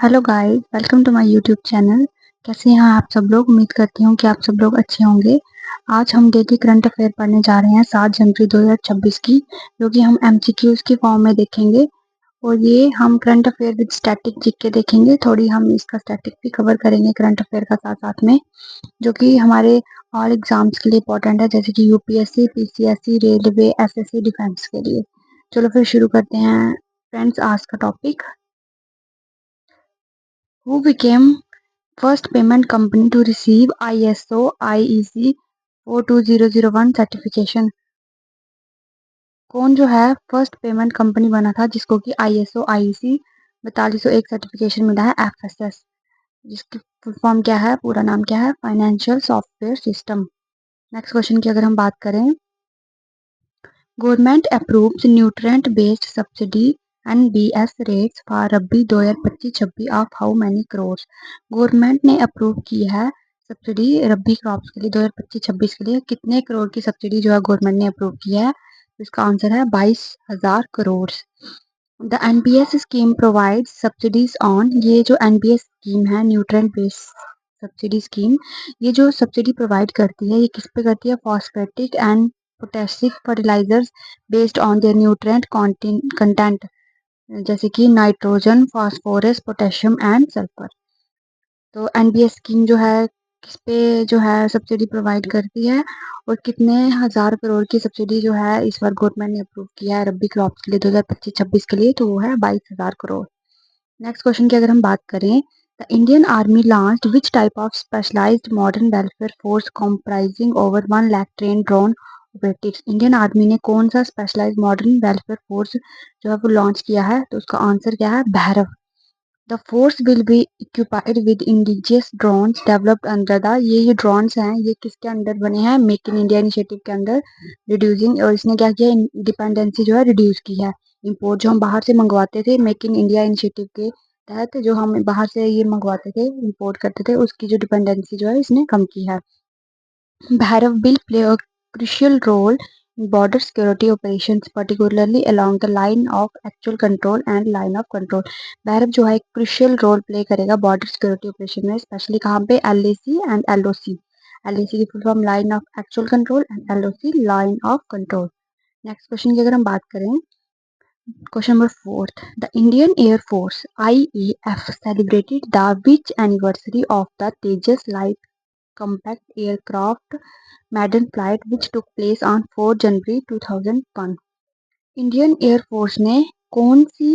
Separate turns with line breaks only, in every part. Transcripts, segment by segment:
Hello guys, welcome to my YouTube channel. कैसे हैं आप सब लोग? उम्मीद करती हूँ कि आप सब लोग अच्छे होंगे। आज हम डेली करंट अफेयर पढ़ने जा रहे हैं 7 जनवरी 2026 की, जो कि हम एमसीक्यूज की फॉर्म में देखेंगे। और ये हम current affair with static GK देखेंगे। थोड़ी हम इसका स्टैटिक भी कवर करेंगे करंट अफेयर का साथ साथ में, जो कि हमारे और एग्जाम्स के लिए इंपॉर्टेंट है, जैसे कि UPSC, PCSC, railway, SSC, defence के लिए। चलो फिर शुरू करते हैं फ्रेंड्स। आज का topic, who became first payment company to receive ISO IEC 42001 certification। कौन जो है फर्स्ट पेमेंट कंपनी बना था जिसको कि ISO IEC 4201 सर्टिफिकेशन मिला है, FSS, जिसकी फुल फॉर्म क्या है, पूरा नाम क्या है? Financial software system. Next question की अगर हम बात करें, government approves nutrient based subsidy NBS rates for rabi 2025-26 of how many crore. Government ने अप्रूव की है सब्सिडी रबी क्रॉप्स के लिए 2025-26 के लिए। कितने करोड़ की सब्सिडी जो है गवर्नमेंट ने अप्रूव की है? तो इसका आंसर है 22,000 crore. The NBS scheme provide subsidies on, ये जो NBS स्कीम है, न्यूट्रिएंट बेस्ड सब्सिडी स्कीम, ये जो सब्सिडी प्रोवाइड करती है, ये किस पे करती है? Phosphatic and potassic fertilisers based on their nutrient content, जैसे कि nitrogen, phosphorus, potassium and sulphur. तो एनबीएस स्कीम जो है किस पे जो है सब्सिडी प्रोवाइड करती है, और कितने हजार करोड़ की सब्सिडी जो है इस बार गवर्नमेंट ने अप्रूव किया है रबी क्रॉप्स के लिए 2025-26 के लिए? तो वो है 22,000 करोड़। नेक्स्ट क्वेश्चन की अगर हम बात करें, the Indian army launched which type of specialised modern welfare force comprising over 1 lakh train drone operatives. Indian army ने कौन सा स्पेशलाइज्ड मॉडर्न वेलफेयर फोर्स जो है वो लॉन्च किया है? तो उसका आंसर क्या है? Bhairav. The force will be equipped with indigenous drones developed under the, ये ड्रोन्स हैं ये किसके अंडर बने हैं? मेक इन इंडिया इनिशिएटिव के अंडर। रिड्यूसिंग, और इसने क्या किया? डिपेंडेंसी जो है रिड्यूस की है। इंपोर्ट जो हम बाहर से मंगवाते थे मेक इन इंडिया इनिशिएटिव के तहत, जो हम बाहर से ये मंगवाते थे, इंपोर्ट करते थे, उसकी जो डिपेंडेंसी जो है इसने कम की है। Bharat will play a crucial role in border security operations, particularly along the line of actual control and line of control। Bharat जो है एक क्रुशियल रोल प्ले करेगा बॉर्डर सिक्योरिटी ऑपरेशन में, स्पेशली कहाँ पे? LAC and LOC। LAC की full form line of actual control and LOC line of control. Next question की अगर हम बात करें, question number 4, the Indian air force IAF celebrated the which anniversary of the Tejas light compact aircraft maiden flight which took place on 4 January 2001। Indian air force ने कौन सी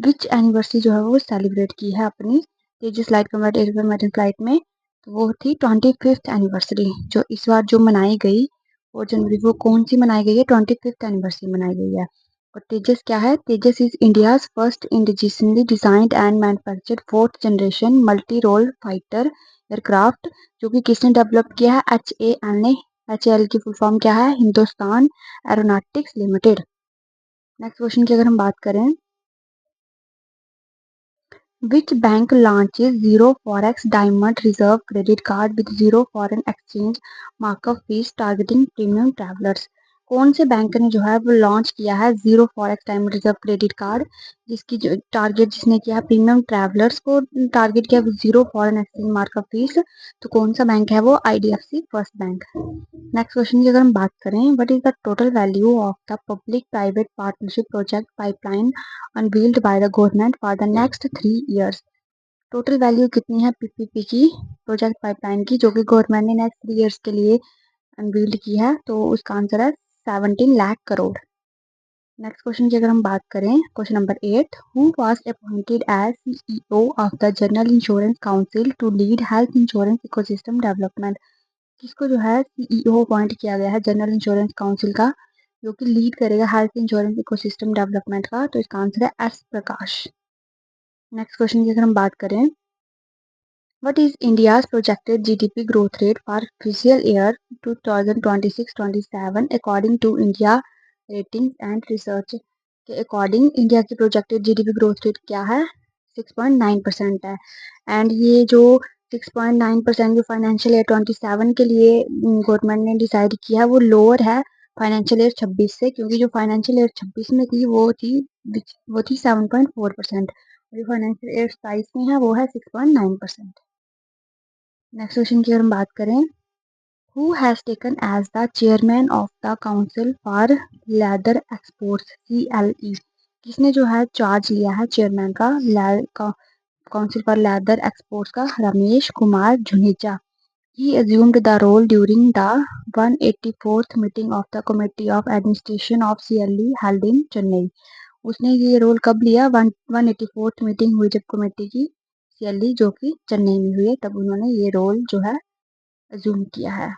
विच anniversary जो है वो सेलिब्रेट की है अपनी Tejas light combat aircraft maiden flight में? तो वो थी 25th एनिवर्सरी, जो इस बार जो मनाई गई 4 जनवरी, वो कौन सी मनाई गई है? 25th एनिवर्सरी मनाई गई है। और तेजस क्या है? Tejas is India's first indigenously designed and manufactured fourth generation multi role fighter aircraft, जो कि किसने डेवलप किया है? HAL ने। HAL की फुल फॉर्म क्या है? Hindustan aeronautics limited. Next question की अगर हम बात करें, which bank launches zero forex diamond reserve credit card with zero foreign exchange markup fees targeting premium travellers. कौन से बैंक ने जो है वो लॉन्च किया है zero forex diamond reserve credit card, जिसकी जो टारगेट जिसने किया है प्रीमियम ट्रैवलर्स को टारगेट किया with zero foreign exchange markup fees? तो कौन सा बैंक है वो? IDFC first bank. Next question की अगर हम बात करें, what is the total value of the public private partnership project pipeline unveiled by the government for the next 3 years। Total value कितनी है पीपीपी की, प्रोजेक्ट पाइपलाइन की, जो कि गवर्नमेंट ने नेक्स्ट 3 years के लिए अनवील्ड की है? तो उसका आंसर है 17 लाख करोड़। नेक्स्ट क्वेश्चन की अगर हम बात करें, question number 8, who was appointed as CEO of the general insurance council to lead health insurance ecosystem development. किसको जो है CEO अपॉइंट किया गया है जनरल इंश्योरेंस काउंसिल का, जो कि लीड करेगा हेल्थ इंश्योरेंस इकोसिस्टम डेवलपमेंट का? तो इसका आंसर है S प्रकाश। नेक्स्ट क्वेश्चन की अगर हम बात करें, what is India's projected GDP growth rate for physical year 2026-27 according to India rating and research. के अकॉर्डिंग इंडिया की प्रोजेक्टेड GDP ग्रोथ रेट क्या है? 6.9% है। एंड ये जो 6.9% जो फाइनेंशियल ईयर 27 के लिए गवर्नमेंट ने डिसाइड किया है, वो लोअर है फाइनेंशियल ईयर 26 से, क्योंकि जो फाइनेंशियल ईयर 26 में थी वो थी 7.4%, जो फाइनेंशियल एड 27 में है वो है 6.9%। नेक्स्ट क्वेश्चन की अगर हम बात करें, Who has taken as the chairman of the Council for Leather Exports CLE? किसने जो है चार्ज लिया है चेयरमैन का काउंसिल फॉर लेदर एक्सपोर्ट्स का? Ramesh Kumar Juneja. He assumed the role during the 184th meeting of the Committee of Administration of CLE held in Chennai. उसने ये role कब लिया? 184th मीटिंग हुई जब कमेटी की CLE जो कि चेन्नई में हुई है, तब उन्होंने ये रोल जो है अज्यूम किया है।